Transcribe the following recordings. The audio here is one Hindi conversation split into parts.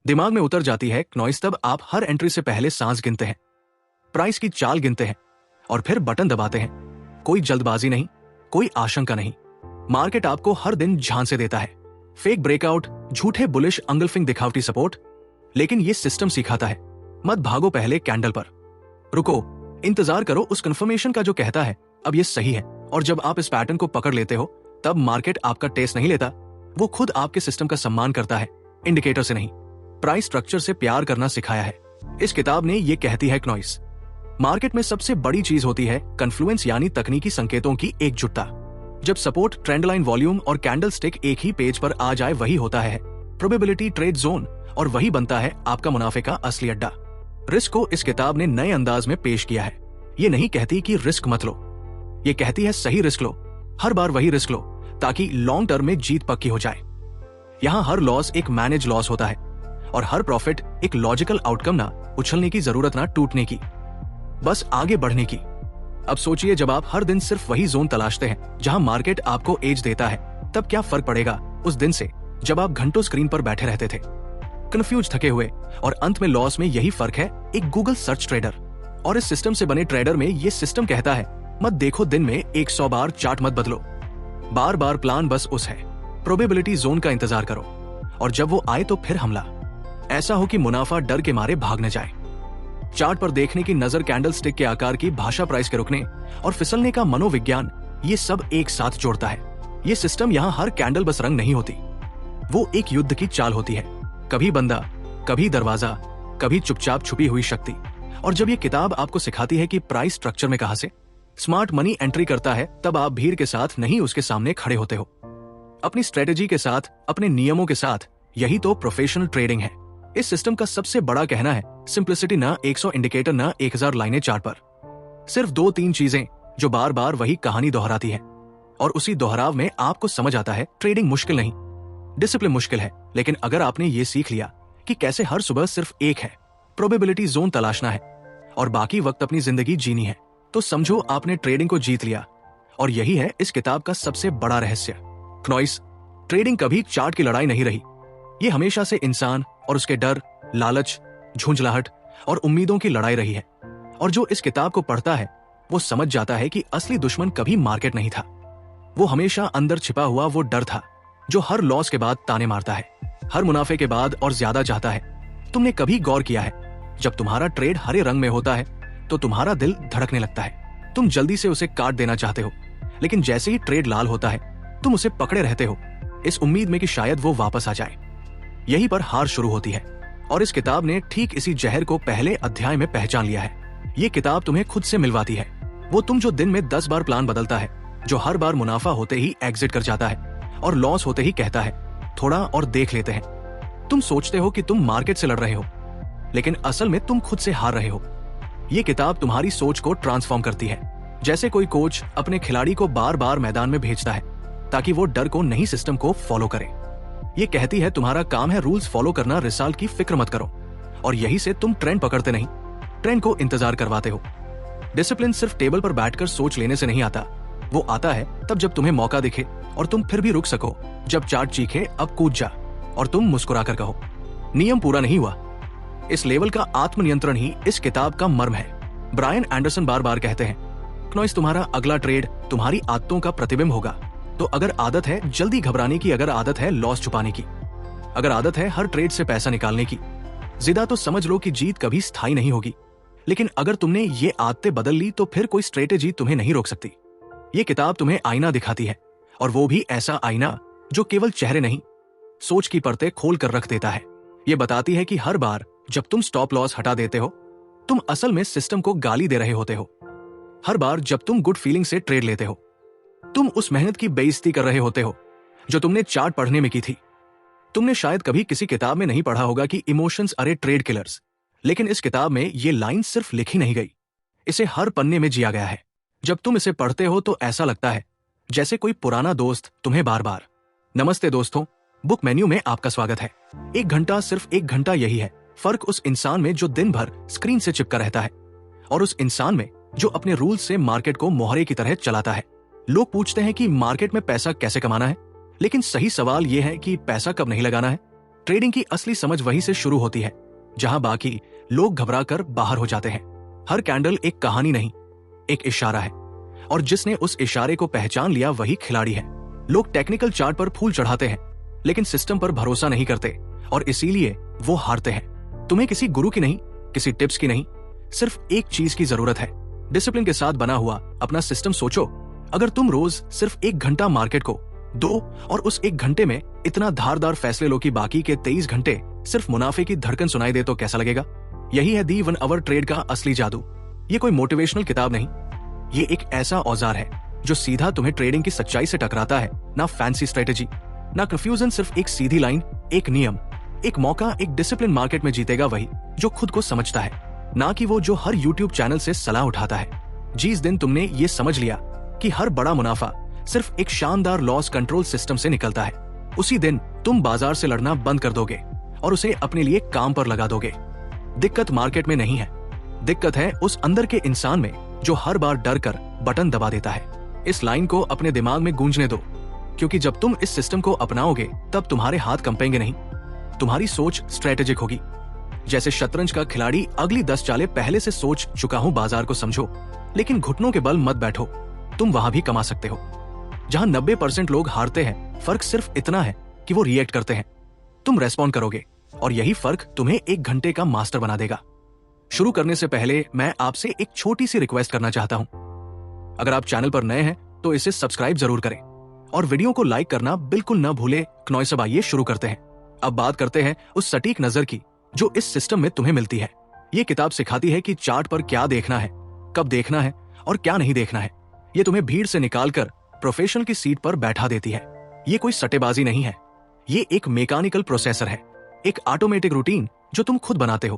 दिमाग में उतर जाती है नॉइस तब आप हर एंट्री से पहले सांस गिनते हैं, प्राइस की चाल गिनते हैं और फिर बटन दबाते हैं। कोई जल्दबाजी नहीं, कोई आशंका नहीं। मार्केट आपको हर दिन झांसे देता है, फेक ब्रेकआउट, झूठे बुलिश अंगल्फिंग दिखावटी सपोर्ट, लेकिन ये सिस्टम सिखाता है मत भागो पहले कैंडल पर, रुको, इंतजार करो उस कंफर्मेशन का जो कहता है अब ये सही है। और जब आप इस पैटर्न को पकड़ लेते हो तब मार्केट आपका टेस्ट नहीं लेता, वो खुद आपके सिस्टम का सम्मान करता है, इंडिकेटर से नहीं। प्राइस स्ट्रक्चर से प्यार करना सिखाया है इस किताब ने, ये कहती है नॉइस। मार्केट में सबसे बड़ी चीज होती है कन्फ्लुएंस यानी तकनीकी संकेतों की एकजुटता। जब सपोर्ट, ट्रेंड लाइन, वॉल्यूम और कैंडल स्टिक एक ही पेज पर आ जाए वही होता है प्रोबेबिलिटी ट्रेड जोन, और वही बनता है आपका मुनाफे का असली अड्डा। रिस्क को इस किताब ने नए अंदाज में पेश किया है। ये नहीं कहती कि रिस्क मत लो, ये कहती है सही रिस्क लो, हर बार वही रिस्क लो ताकि लॉन्ग टर्म में जीत पक्की हो जाए। यहाँ हर लॉस एक मैनेज लॉस होता है और हर प्रॉफिट एक लॉजिकल आउटकम, ना उछलने की जरूरत, ना टूटने की, बस आगे बढ़ने की। अब सोचिए जब आप हर दिन सिर्फ वही जोन तलाशते हैं जहां मार्केट आपको एज देता है, तब क्या फर्क पड़ेगा उस दिन से जब आप घंटों स्क्रीन पर बैठे रहते थे, कंफ्यूज, थके हुए, और अंत में लॉस में यही फर्क है एक गूगल सर्च ट्रेडर और इस सिस्टम से बने ट्रेडर में। ये सिस्टम कहता है मत देखो दिन में 100 बार चार्ट, मत बदलो बार बार प्लान, बस उस है प्रोबेबिलिटी जोन का इंतजार करो, और जब वो आए तो फिर हमला। ऐसा हो कि मुनाफा डर के मारे भाग न जाए। चार्ट पर देखने की नजर, कैंडल स्टिक के आकार की भाषा, प्राइस के रुकने और फिसलने का मनोविज्ञान, ये सब एक साथ जोड़ता है। ये सिस्टम यहाँ हर कैंडल बस रंग नहीं होती, वो एक युद्ध की चाल होती है, कभी बंदा, कभी दरवाजा, कभी चुपचाप छुपी हुई शक्ति। और जब ये किताब आपको सिखाती है कि प्राइस स्ट्रक्चर में कहां से स्मार्ट मनी एंट्री करता है, तब आप भीड़ के साथ नहीं उसके सामने खड़े होते हो, अपनी स्ट्रेटेजी के साथ, अपने नियमों के साथ। यही तो प्रोफेशनल ट्रेडिंग है। इस सिस्टम का सबसे बड़ा कहना है सिंप्लिसिटी, ना 100 इंडिकेटर, ना 1000 लाइनें चार्ट पर, सिर्फ 2-3 चीजें जो बार बार वही कहानी दोहराती है। और उसी दोहराव में आपको समझ आता है ट्रेडिंग मुश्किल नहीं, डिसिप्लिन मुश्किल है। लेकिन अगर आपने ये सीख लिया कि कैसे हर सुबह सिर्फ एक है प्रोबेबिलिटी जोन तलाशना है और बाकी वक्त अपनी जिंदगी जीनी है, तो समझो आपने ट्रेडिंग को जीत लिया। और यही है इस किताब का सबसे बड़ा रहस्य। नॉइस, ट्रेडिंग कभी चार्ट की लड़ाई नहीं रही, ये हमेशा से इंसान और उसके डर, लालच, झुंझलाहट और उम्मीदों की लड़ाई रही है। और जो इस किताब को पढ़ता है वो समझ जाता है कि असली दुश्मन कभी मार्केट नहीं था, वो हमेशा अंदर छिपा हुआ वो डर था जो हर लॉस के बाद ताने मारता है, हर मुनाफे के बाद और ज्यादा चाहता है। तुमने कभी गौर किया है जब तुम्हारा ट्रेड हरे रंग में होता है तो तुम्हारा दिल धड़कने लगता है, तुम जल्दी से उसे काट देना चाहते हो, लेकिन जैसे ही ट्रेड लाल होता है तुम उसे पकड़े रहते हो, इस उम्मीद में कि शायद वो वापस आ जाए। यहीं पर हार शुरू होती है। और इस किताब ने ठीक इसी जहर को पहले अध्याय में पहचान लिया है। ये किताब तुम्हें खुद से मिलवाती है, वो तुम जो दिन में 10 बार प्लान बदलता है, जो हर बार मुनाफा होते ही एग्जिट कर जाता है और लॉस होते ही कहता है थोड़ा और देख लेते हैं। तुम सोचते हो कि तुम मार्केट से लड़ रहे हो, लेकिन असल में तुम खुद से हार रहे हो। ये किताब तुम्हारी सोच को ट्रांसफॉर्म करती है, जैसे कोई कोच अपने खिलाड़ी को बार बार मैदान में भेजता है ताकि वो डर को नहीं सिस्टम को फॉलो करे। ये कहती है तुम्हारा काम है रूल्स फॉलो करना, रिजल्ट की फिक्र मत करो। और यही से तुम ट्रेंड पकड़ते नहीं, ट्रेंड को इंतजार करवाते हो। डिसिप्लिन सिर्फ टेबल पर बैठकर सोच लेने से नहीं आता, वो आता है तब जब तुम्हें मौका दिखे और तुम फिर भी रुक सको, जब चार्ट चीखे अब कूद जा और तुम मुस्कुराकर कहो नियम पूरा नहीं हुआ। इस लेवल का आत्मनियंत्रण ही इस किताब का मर्म है। ब्रायन एंडरसन बार बार कहते हैं नॉइस, तुम्हारा अगला ट्रेड तुम्हारी आदतों का प्रतिबिंब होगा। तो अगर आदत है जल्दी घबराने की, अगर आदत है लॉस छुपाने की, अगर आदत है हर ट्रेड से पैसा निकालने की, जिदा, तो समझ लो कि जीत कभी स्थायी नहीं होगी। लेकिन अगर तुमने ये आदतें बदल ली तो फिर कोई स्ट्रेटेजी तुम्हें नहीं रोक सकती। ये किताब तुम्हें आईना दिखाती है, और वो भी ऐसा आईना जो केवल चेहरे नहीं, सोच की परतें खोल कर रख देता है। ये बताती है कि हर बार जब तुम स्टॉप लॉस हटा देते हो, तुम असल में सिस्टम को गाली दे रहे होते हो। हर बार जब तुम गुड फीलिंग से ट्रेड लेते हो, तुम उस मेहनत की बेइज्जती कर रहे होते हो जो तुमने चार्ट पढ़ने में की थी। तुमने शायद कभी किसी किताब में नहीं पढ़ा होगा कि इमोशंस अरे ट्रेड किलर्स, लेकिन इस किताब में ये लाइन सिर्फ लिखी नहीं गई, इसे हर पन्ने में जिया गया है। जब तुम इसे पढ़ते हो तो ऐसा लगता है जैसे कोई पुराना दोस्त तुम्हें बार बार, नमस्ते दोस्तों, बुक मेन्यू में आपका स्वागत है। 1 घंटा, सिर्फ 1 घंटा, यही है फर्क उस इंसान में जो दिन भर स्क्रीन से चिपका रहता है और उस इंसान में जो अपने रूल से मार्केट को मोहरे की तरह चलाता है। लोग पूछते हैं कि मार्केट में पैसा कैसे कमाना है, लेकिन सही सवाल यह है कि पैसा कब नहीं लगाना है। ट्रेडिंग की असली समझ वहीं से शुरू होती है जहां बाकी लोग घबरा कर बाहर हो जाते हैं। हर कैंडल एक कहानी नहीं, एक इशारा है, और जिसने उस इशारे को पहचान लिया वही खिलाड़ी है। लोग टेक्निकल चार्ट पर फूल चढ़ाते हैं लेकिन सिस्टम पर भरोसा नहीं करते और इसीलिए वो हारते हैं। तुम्हें किसी गुरु की नहीं, किसी टिप्स की नहीं, सिर्फ एक चीज की जरूरत है, डिसिप्लिन के साथ बना हुआ अपना सिस्टम। सोचो, अगर तुम रोज सिर्फ 1 घंटा मार्केट को दो और उस 1 घंटे में इतना धारदार फैसले लो कि बाकी के 23 घंटे सिर्फ मुनाफे की धड़कन सुनाई दे तो कैसा लगेगा? यही है दी 1 आवर ट्रेड का असली जादू। ये कोई मोटिवेशनल किताब नहीं, ये एक ऐसा औजार है जो सीधा तुम्हें ट्रेडिंग की सच्चाई से टकराता है। ना फैंसी स्ट्रेटेजी, ना कंफ्यूजन, सिर्फ एक सीधी लाइन, एक नियम, एक मौका। एक डिसिप्लिन मार्केट में जीतेगा वही जो खुद को समझता है, ना कि वो जो हर यूट्यूब चैनल से सलाह उठाता है। जिस दिन तुमने ये समझ लिया कि हर बड़ा मुनाफा सिर्फ एक शानदार लॉस कंट्रोल सिस्टम से निकलता है, उसी दिन तुम बाजार से लड़ना बंद कर दोगे और उसे अपने लिए काम पर लगा दोगे। दिक्कत मार्केट में नहीं है, दिक्कत है उस अंदर के इंसान में जो हर बार डर कर बटन दबा देता है। इस लाइन को अपने दिमाग में गूंजने दो, क्योंकि जब तुम इस सिस्टम को अपनाओगे तब तुम्हारे हाथ कंपेंगे नहीं, तुम्हारी सोच स्ट्रेटेजिक होगी। जैसे शतरंज का खिलाड़ी अगली 10 चालें पहले से सोच चुका हूं। बाजार को समझो लेकिन घुटनों के बल मत बैठो, तुम वहां भी कमा सकते हो। जहां 90% लोग हारते हैं, फर्क सिर्फ इतना है कि वो रिएक्ट करते हैं, तुम रेस्पॉन्ड करोगे, और यही फर्क तुम्हें 1 घंटे का मास्टर बना देगा। शुरू करने से पहले मैं आपसे एक छोटी सी रिक्वेस्ट करना चाहता हूं। अगर आप चैनल पर नए हैं तो इसे सब्सक्राइब जरूर करें और वीडियो को लाइक करना बिल्कुल न भूले। क्नॉइसब, आइए शुरू करते हैं। अब बात करते हैं उस सटीक नजर की जो इस सिस्टम में तुम्हें मिलती है। ये किताब सिखाती है कि चार्ट पर क्या देखना है, कब देखना है और क्या नहीं देखना है। ये तुम्हें भीड़ से निकालकर प्रोफेशनल की सीट पर बैठा देती है। ये कोई सट्टेबाजी नहीं है, ये एक मैकेनिकल प्रोसेसर है, एक ऑटोमेटिक रूटीन जो तुम खुद बनाते हो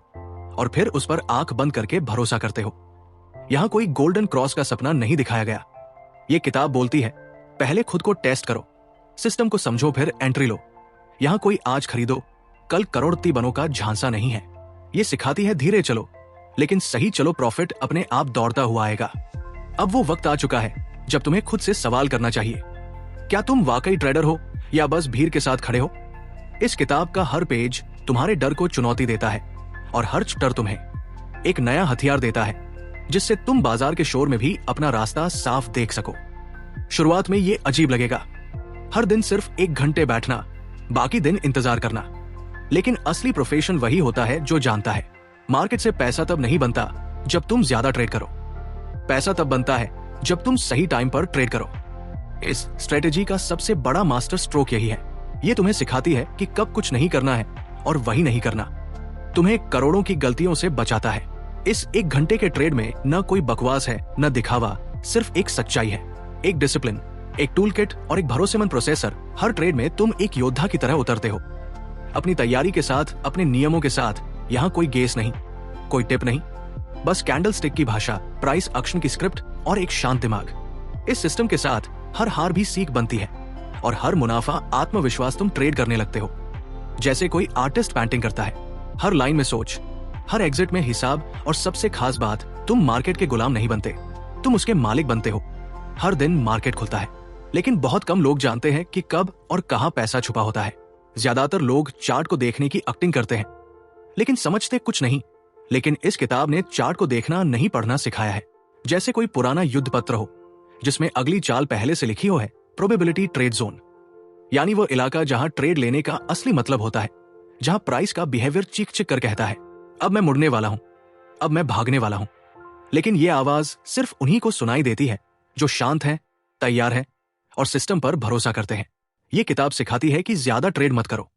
और फिर उस पर आंख बंद करके भरोसा करते हो। यहां कोई गोल्डन क्रॉस का सपना नहीं दिखाया गया। ये किताब बोलती है पहले खुद को टेस्ट करो, सिस्टम को समझो, फिर एंट्री लो। यहां कोई आज खरीदो कल करोड़पति बनो का झांसा नहीं है। ये सिखाती है धीरे चलो लेकिन सही चलो, प्रॉफिट अपने आप दौड़ता हुआ आएगा। अब वो वक्त आ चुका है जब तुम्हें खुद से सवाल करना चाहिए, क्या तुम वाकई ट्रेडर हो या बस भीड़ के साथ खड़े हो? इस किताब का हर पेज तुम्हारे डर को चुनौती देता है और हर चैप्टर तुम्हें एक नया हथियार देता है जिससे तुम बाजार के शोर में भी अपना रास्ता साफ देख सको। शुरुआत में ये अजीब लगेगा, हर दिन सिर्फ 1 घंटे बैठना, बाकी दिन इंतजार करना। लेकिन असली प्रोफेशन वही होता है जो जानता है मार्केट से पैसा तब नहीं बनता जब तुम ज्यादा ट्रेड करो, पैसा तब बनता है जब तुम सही टाइम पर ट्रेड करो। इस स्ट्रेटेजी का सबसे बड़ा मास्टर स्ट्रोक यही है। ये तुम्हें सिखाती है कि कब कुछ नहीं करना है और वही नहीं करना, तुम्हें करोड़ों की गलतियों से बचाता है। इस 1 घंटे के ट्रेड में न कोई बकवास है न दिखावा, सिर्फ एक सच्चाई है, एक डिसिप्लिन, एक टूल किट और एक भरोसेमंद प्रोसेसर। हर ट्रेड में तुम एक योद्धा की तरह उतरते हो, अपनी तैयारी के साथ, अपने नियमों के साथ। यहाँ कोई गेस नहीं, कोई टिप नहीं, बस कैंडल स्टिक की भाषा, प्राइस एक्शन की स्क्रिप्ट और एक शांत दिमाग। इस सिस्टम के साथ हर हार भी सीख बनती है और हर मुनाफा आत्मविश्वास। तुम ट्रेड करने लगते हो जैसे कोई आर्टिस्ट पेंटिंग करता है, हर लाइन में सोच, हर एग्जिट में हिसाब, और सबसे खास बात, तुम मार्केट के गुलाम नहीं बनते, तुम उसके मालिक बनते हो। हर दिन मार्केट खुलता है लेकिन बहुत कम लोग जानते हैं कि कब और कहां पैसा छुपा होता है। ज्यादातर लोग चार्ट को देखने की एक्टिंग करते हैं लेकिन समझते कुछ नहीं। लेकिन इस किताब ने चार्ट को देखना नहीं पढ़ना सिखाया है, जैसे कोई पुराना युद्ध पत्र हो जिसमें अगली चाल पहले से लिखी हो है। प्रोबेबिलिटी ट्रेड जोन, यानी वो इलाका जहां ट्रेड लेने का असली मतलब होता है, जहां प्राइस का बिहेवियर चीख चीख कर कहता है अब मैं मुड़ने वाला हूं, अब मैं भागने वाला हूं। लेकिन ये आवाज सिर्फ उन्हीं को सुनाई देती है जो शांत हैं, तैयार हैं और सिस्टम पर भरोसा करते हैं। ये किताब सिखाती है कि ज्यादा ट्रेड मत करो,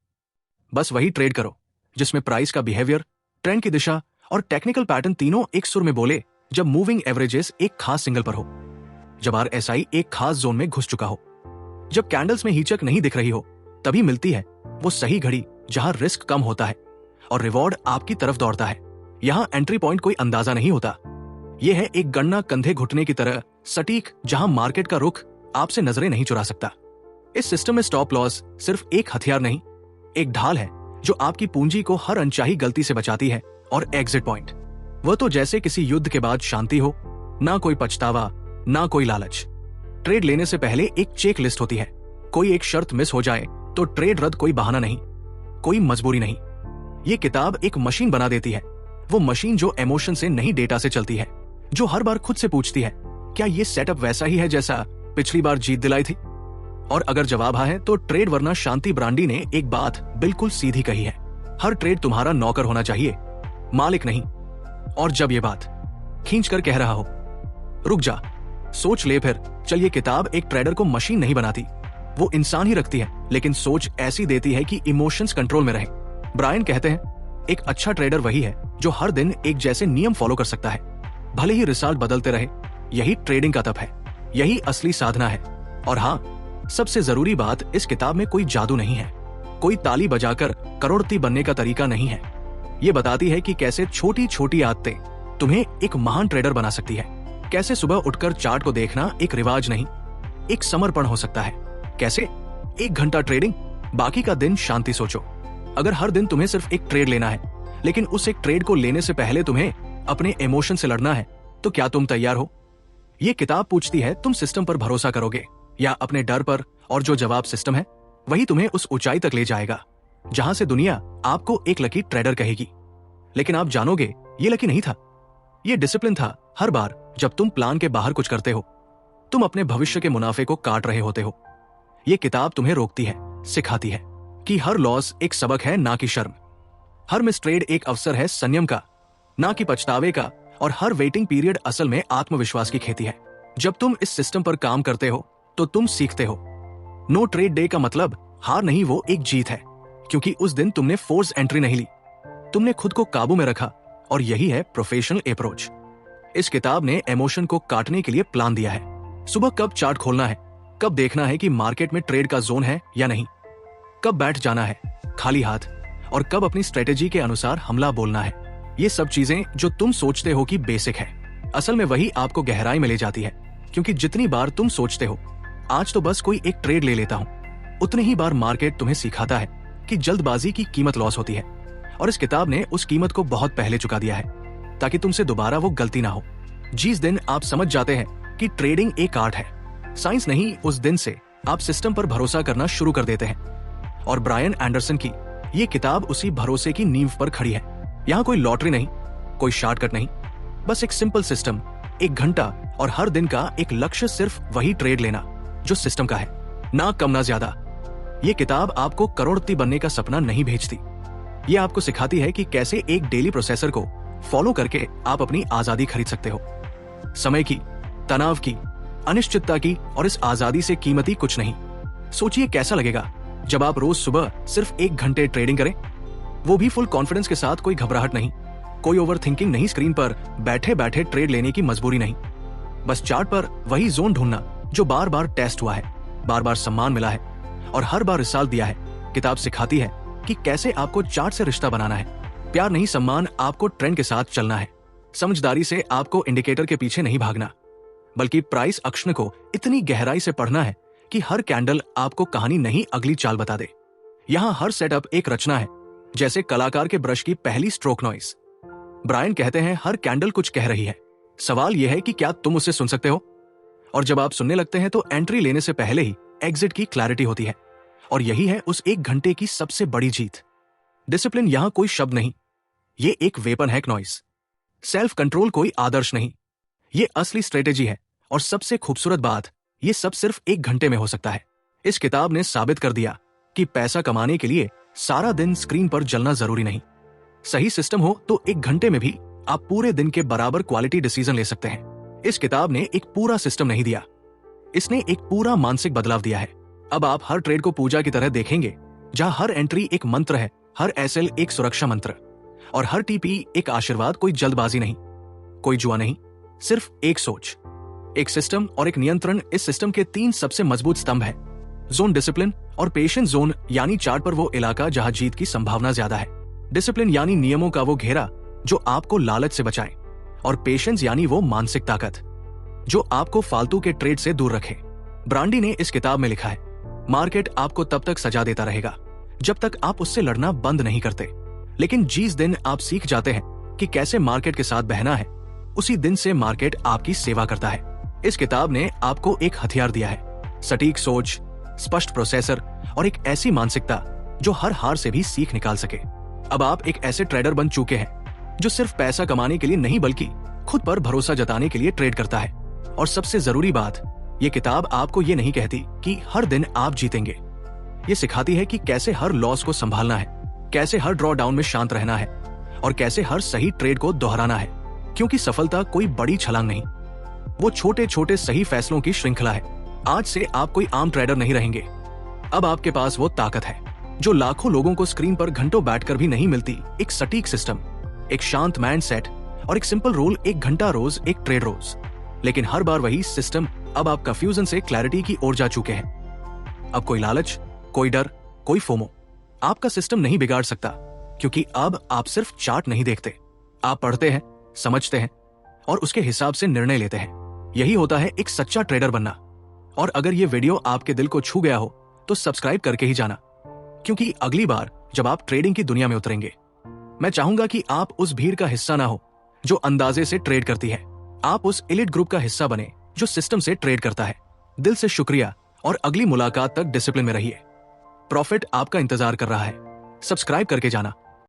बस वही ट्रेड करो जिसमें प्राइस का बिहेवियर, ट्रेंड की दिशा और टेक्निकल पैटर्न तीनों एक सुर में बोले। जब मूविंग एवरेजेस एक खास सिंगल पर हो, जब RSI एक खास जोन में घुस चुका हो, जब कैंडल्स में हिचक नहीं दिख रही हो, तभी मिलती है वो सही घड़ी जहां रिस्क कम होता है और रिवॉर्ड आपकी तरफ दौड़ता है। यहां एंट्री पॉइंट कोई अंदाजा नहीं होता, यह है एक गणना कंधे घुटने की तरह सटीक, जहां मार्केट का रुख आपसे नजरें नहीं चुरा सकता। इस सिस्टम में स्टॉप लॉस सिर्फ एक हथियार नहीं, एक ढाल है जो आपकी पूंजी को हर अनचाही गलती से बचाती है। और एग्जिट पॉइंट, वह तो जैसे किसी युद्ध के बाद शांति हो, ना कोई पछतावा, ना कोई लालच। ट्रेड लेने से पहले एक चेक लिस्ट होती है, कोई एक शर्त मिस हो जाए तो ट्रेड रद्द कोई बहाना नहीं, कोई मजबूरी नहीं। ये किताब एक मशीन बना देती है, वो मशीन जो इमोशन से नहीं डेटा से चलती है, जो हर बार खुद से पूछती है क्या ये सेटअप वैसा ही है जैसा पिछली बार जीत दिलाई थी। और अगर जवाब हाँ है तो ट्रेड, वरना शांति ब्रांडी ने एक बात बिल्कुल सीधी कही है, हर ट्रेड तुम्हारा नौकर होना चाहिए, मालिक नहीं। और जब ये बात खींच कर कह रहा हो, रुक जा, सोच ले फिर, चल, ये किताब एक ट्रेडर को मशीन नहीं बनाती, वो इंसान ही रखती है, लेकिन सोच ऐसी देती है कि इमोशंस कंट्रोल में रहे। ब्रायन कहते हैं एक अच्छा ट्रेडर वही है जो हर दिन एक जैसे नियम फॉलो कर सकता है, भले ही रिजल्ट बदलते रहे। यही ट्रेडिंग का तप है, यही असली साधना है। और हाँ, सबसे जरूरी बात, इस किताब में कोई जादू नहीं है, कोई ताली बजाकर करोड़पति बनने का तरीका नहीं है। ये बताती है कि कैसे छोटी छोटी आदतें तुम्हें एक महान ट्रेडर बना सकती है, कैसे सुबह उठकर चार्ट को देखना एक रिवाज नहीं, एक समर्पण हो सकता है, कैसे 1 घंटा ट्रेडिंग, बाकी का दिन शांति सोचो। अगर हर दिन तुम्हें सिर्फ एक ट्रेड लेना है, लेकिन उस एक ट्रेड को लेने से पहले तुम्हें अपने इमोशन से लड़ना है, तो क्या तुम तैयार हो? ये किताब पूछती है तुम सिस्टम पर भरोसा करोगे या अपने डर पर, और जो जवाब सिस्टम है वही तुम्हें उस ऊंचाई तक ले जाएगा जहां से दुनिया आपको एक लकी ट्रेडर कहेगी। लेकिन आप जानोगे ये लकी नहीं था, ये डिसिप्लिन था। हर बार जब तुम प्लान के बाहर कुछ करते हो, तुम अपने भविष्य के मुनाफे को काट रहे होते हो। ये किताब तुम्हें रोकती है, सिखाती है कि हर लॉस एक सबक है, ना कि शर्म। हर मिस ट्रेड एक अवसर है संयम का, ना कि पछतावे का। और हर वेटिंग पीरियड असल में आत्मविश्वास की खेती है। जब तुम इस सिस्टम पर काम करते हो तो तुम सीखते हो। नो ट्रेड डे का मतलब हार नहीं, वो एक जीत है, क्योंकि उस दिन तुमने फोर्स एंट्री नहीं ली, तुमने खुद को काबू में रखा। और यही है प्रोफेशनल अप्रोच। इस किताब ने इमोशन को काटने के लिए प्लान दिया है। सुबह कब चार्ट खोलना है, कब देखना है कि मार्केट में ट्रेड का जोन है या नहीं, कब बैठ जाना है खाली हाथ, और कब अपनी स्ट्रेटेजी के अनुसार हमला बोलना है। ये सब चीजें जो तुम सोचते हो कि बेसिक है, असल में वही आपको गहराई में ले जाती है। क्योंकि जितनी बार तुम सोचते हो आज तो बस कोई एक ट्रेड ले लेता हूं, उतनी ही बार मार्केट तुम्हें सिखाता है कि जल्दबाजी की कीमत लॉस होती है। और इस किताब ने उस कीमत को बहुत पहले चुका दिया है, ताकि तुमसे दोबारा वो गलती ना हो। जिस दिन आप समझ जाते हैं कि ट्रेडिंग एक आर्ट है, साइंस नहीं, उस दिन से आप सिस्टम पर भरोसा करना शुरू कर देते हैं। और ब्रायन एंडरसन की ये किताब उसी भरोसे की नींव पर खड़ी है। यहाँ कोई लॉटरी नहीं, कोई शॉर्टकट नहीं, बस एक सिंपल सिस्टम, 1 घंटा और हर दिन का एक लक्ष्य, सिर्फ वही ट्रेड लेना जो सिस्टम का है, ना कम ना ज्यादा। ये किताब आपको करोड़पति बनने का सपना नहीं भेजती, ये आपको सिखाती है कि कैसे एक डेली प्रोसेसर को फॉलो करके आप अपनी आजादी खरीद सकते हो। समय की, तनाव की, अनिश्चितता की, और इस आजादी से कीमती कुछ नहीं। सोचिए कैसा लगेगा जब आप रोज सुबह सिर्फ 1 घंटे ट्रेडिंग करें, वो भी फुल कॉन्फिडेंस के साथ, कोई घबराहट नहीं, कोई ओवर थिंकिंग नहीं, स्क्रीन पर बैठे बैठे ट्रेड लेने की मजबूरी नहीं, बस चार्ट पर वही जोन ढूंढना जो बार बार टेस्ट हुआ है, बार बार सम्मान मिला है और हर बार रिजल्ट दिया है। किताब सिखाती है कि कैसे आपको चार्ट से रिश्ता बनाना है, प्यार नहीं सम्मान, आपको ट्रेंड के साथ चलना है। समझदारी से आपको इंडिकेटर के पीछे नहीं भागना, बल्कि प्राइस अक्षर को इतनी गहराई से पढ़ना है कि हर कैंडल आपको कहानी नहीं, अगली चाल बता दे। यहाँ हर सेटअप एक रचना है, जैसे कलाकार के ब्रश की पहली स्ट्रोक नॉइस। ब्रायन कहते हैं हर कैंडल कुछ कह रही है, सवाल यह है कि क्या तुम उसे सुन सकते हो। और जब आप सुनने लगते हैं तो एंट्री लेने से पहले ही एग्जिट की क्लैरिटी होती है। और यही है उस 1 घंटे की सबसे बड़ी जीत। डिसिप्लिन यहाँ कोई शब्द नहीं, ये एक वेपन है, नॉइस। सेल्फ कंट्रोल कोई आदर्श नहीं, ये असली स्ट्रेटेजी है। और सबसे खूबसूरत बात, ये सब सिर्फ 1 घंटे में हो सकता है। इस किताब ने साबित कर दिया कि पैसा कमाने के लिए सारा दिन स्क्रीन पर जलना जरूरी नहीं। सही सिस्टम हो तो 1 घंटे में भी आप पूरे दिन के बराबर क्वालिटी डिसीजन ले सकते हैं। इस किताब ने एक पूरा सिस्टम नहीं दिया, इसने एक पूरा मानसिक बदलाव दिया है। अब आप हर ट्रेड को पूजा की तरह देखेंगे, जहां हर एंट्री एक मंत्र है, हर एसएल एक सुरक्षा मंत्र और हर टीपी एक आशीर्वाद। कोई जल्दबाजी नहीं, कोई जुआ नहीं, सिर्फ एक सोच, एक सिस्टम और एक नियंत्रण। इस सिस्टम के 3 सबसे मजबूत स्तंभ हैं, जोन, डिसिप्लिन और पेशेंस। जोन यानी चार्ट पर वो इलाका जहां जीत की संभावना ज्यादा है, डिसिप्लिन यानी नियमों का वो घेरा जो आपको लालच से बचाए, और पेशेंस यानी वो मानसिक ताकत जो आपको फालतू के ट्रेड से दूर रखे। ब्रांडी ने इस किताब में लिखा है, मार्केट आपको तब तक सजा देता रहेगा जब तक आप उससे लड़ना बंद नहीं करते, लेकिन जिस दिन आप सीख जाते हैं कि कैसे मार्केट के साथ बहना है, उसी दिन से मार्केट आपकी सेवा करता है। इस किताब ने आपको एक हथियार दिया है, सटीक सोच, स्पष्ट प्रोसेसर और एक ऐसी मानसिकता जो हर हार से भी सीख निकाल सके। अब आप एक ऐसे ट्रेडर बन चुके हैं जो सिर्फ पैसा कमाने के लिए नहीं बल्कि खुद पर भरोसा जताने के लिए ट्रेड करता है। और सबसे जरूरी बात, ये किताब आपको ये नहीं कहती कि हर दिन आप जीतेंगे। ये सिखाती है कि कैसे हर लॉस को संभालना है, कैसे हर ड्रॉ डाउन में शांत रहना है और कैसे हर सही ट्रेड को दोहराना है। क्योंकि सफलता कोई बड़ी छलांग नहीं, वो छोटे छोटे सही फैसलों की श्रृंखला है। आज से आप कोई आम ट्रेडर नहीं रहेंगे। अब आपके पास वो ताकत है जो लाखों लोगों को स्क्रीन पर घंटों बैठकर भी नहीं मिलती। एक सटीक सिस्टम, एक शांत माइंड सेट और एक सिंपल रूल, 1 घंटा रोज, 1 ट्रेड रोज। लेकिन हर बार वही सिस्टम। अब आप कंफ्यूजन से क्लैरिटी की ओर जा चुके हैं। अब कोई लालच, कोई डर, कोई फोमो आपका सिस्टम नहीं बिगाड़ सकता, क्योंकि अब आप सिर्फ चार्ट नहीं देखते, आप पढ़ते हैं, समझते हैं और उसके हिसाब से निर्णय लेते हैं। यही होता है एक सच्चा ट्रेडर बनना। और अगर ये वीडियो आपके दिल को छू गया हो तो सब्सक्राइब करके ही जाना, क्योंकि अगली बार जब आप ट्रेडिंग की दुनिया में उतरेंगे, मैं चाहूंगा कि आप उस भीड़ का हिस्सा ना हो जो अंदाजे से ट्रेड करती है। आप उस एलिट ग्रुप का हिस्सा बने जो सिस्टम से ट्रेड करता है। दिल से शुक्रिया और अगली मुलाकात तक डिसिप्लिन में रहिए। प्रॉफिट आपका इंतजार कर रहा है। सब्सक्राइब करके जाना।